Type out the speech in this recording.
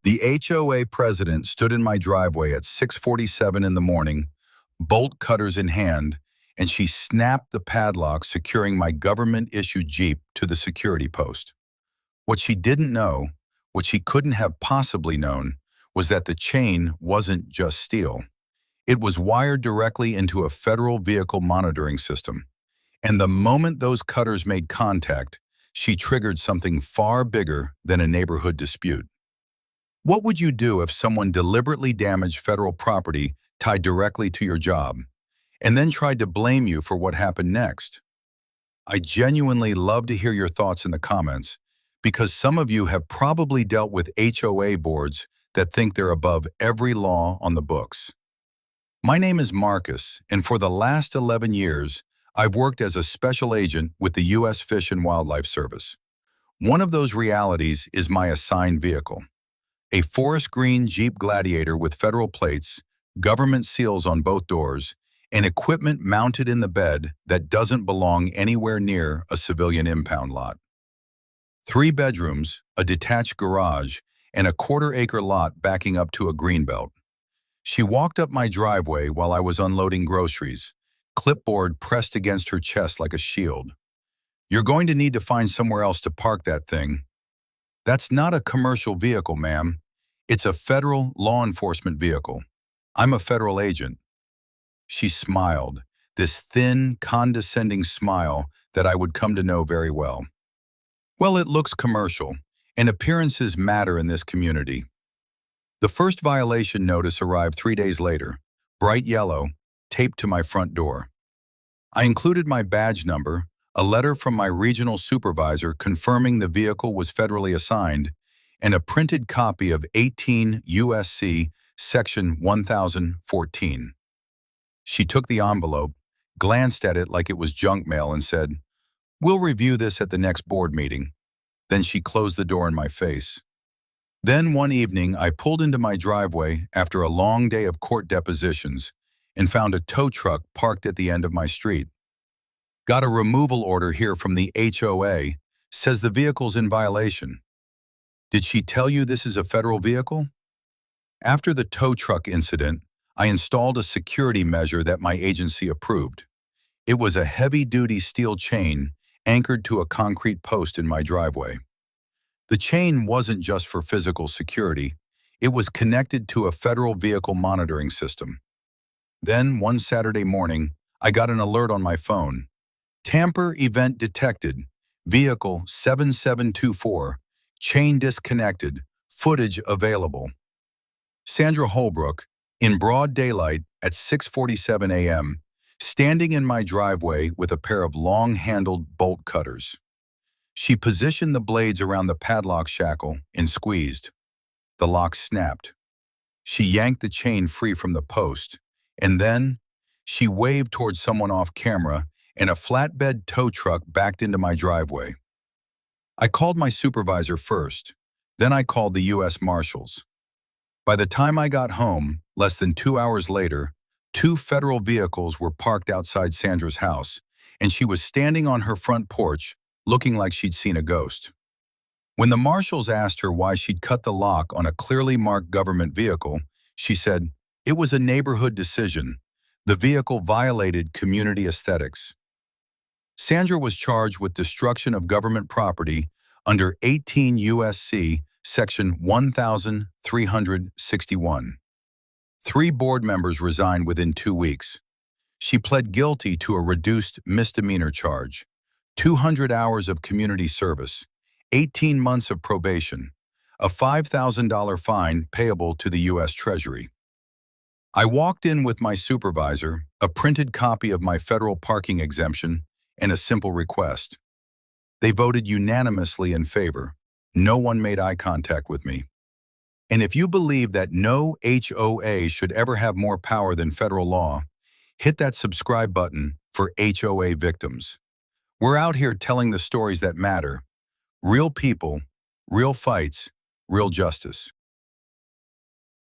The HOA president stood in my driveway at 6:47 in the morning, bolt cutters in hand, and she snapped the padlock securing my government-issued Jeep to the security post. What she didn't know, what she couldn't have possibly known, was that the chain wasn't just steel. It was wired directly into a federal vehicle monitoring system. And the moment those cutters made contact, she triggered something far bigger than a neighborhood dispute. What would you do if someone deliberately damaged federal property tied directly to your job, and then tried to blame you for what happened next? I genuinely love to hear your thoughts in the comments, because some of you have probably dealt with HOA boards that think they're above every law on the books. My name is Marcus, and for the last 11 years, I've worked as a special agent with the U.S. Fish and Wildlife Service. One of those realities is my assigned vehicle. A forest green Jeep Gladiator with federal plates, government seals on both doors, and equipment mounted in the bed that doesn't belong anywhere near a civilian impound lot. 3 bedrooms, a detached garage, and a quarter-acre lot backing up to a greenbelt. She walked up my driveway while I was unloading groceries, clipboard pressed against her chest like a shield. "You're going to need to find somewhere else to park that thing." "That's not a commercial vehicle, ma'am. It's a federal law enforcement vehicle. I'm a federal agent." She smiled, this thin, condescending smile that I would come to know very well. "Well, it looks commercial, and appearances matter in this community." The first violation notice arrived 3 days later, bright yellow, taped to my front door. I included my badge number, a letter from my regional supervisor confirming the vehicle was federally assigned, and a printed copy of 18 U.S.C. Section 1014. She took the envelope, glanced at it like it was junk mail, and said, "We'll review this at the next board meeting." Then she closed the door in my face. Then one evening, I pulled into my driveway after a long day of court depositions and found a tow truck parked at the end of my street. "Got a removal order here from the HOA, says the vehicle's in violation." "Did she tell you this is a federal vehicle?" After the tow truck incident, I installed a security measure that my agency approved. It was a heavy-duty steel chain anchored to a concrete post in my driveway. The chain wasn't just for physical security, it was connected to a federal vehicle monitoring system. Then, one Saturday morning, I got an alert on my phone. "Tamper event detected. Vehicle 7724. Chain disconnected. Footage available." Sandra Holbrook, in broad daylight at 6:47 a.m., standing in my driveway with a pair of long-handled bolt cutters. She positioned the blades around the padlock shackle and squeezed. The lock snapped. She yanked the chain free from the post, and then she waved towards someone off camera, and a flatbed tow truck backed into my driveway. I called my supervisor first, then I called the U.S. Marshals. By the time I got home, less than 2 hours later, 2 federal vehicles were parked outside Sandra's house, and she was standing on her front porch, looking like she'd seen a ghost. When the marshals asked her why she'd cut the lock on a clearly marked government vehicle, she said, "It was a neighborhood decision. The vehicle violated community aesthetics." Sandra was charged with destruction of government property under 18 U.S.C. Section 1361. 3 board members resigned within 2 weeks. She pled guilty to a reduced misdemeanor charge, 200 hours of community service, 18 months of probation, a $5,000 fine payable to the U.S. Treasury. I walked in with my supervisor, a printed copy of my federal parking exemption, and a simple request. They voted unanimously in favor. No one made eye contact with me. And if you believe that no HOA should ever have more power than federal law, hit that subscribe button for HOA victims. We're out here telling the stories that matter. Real people, real fights, real justice.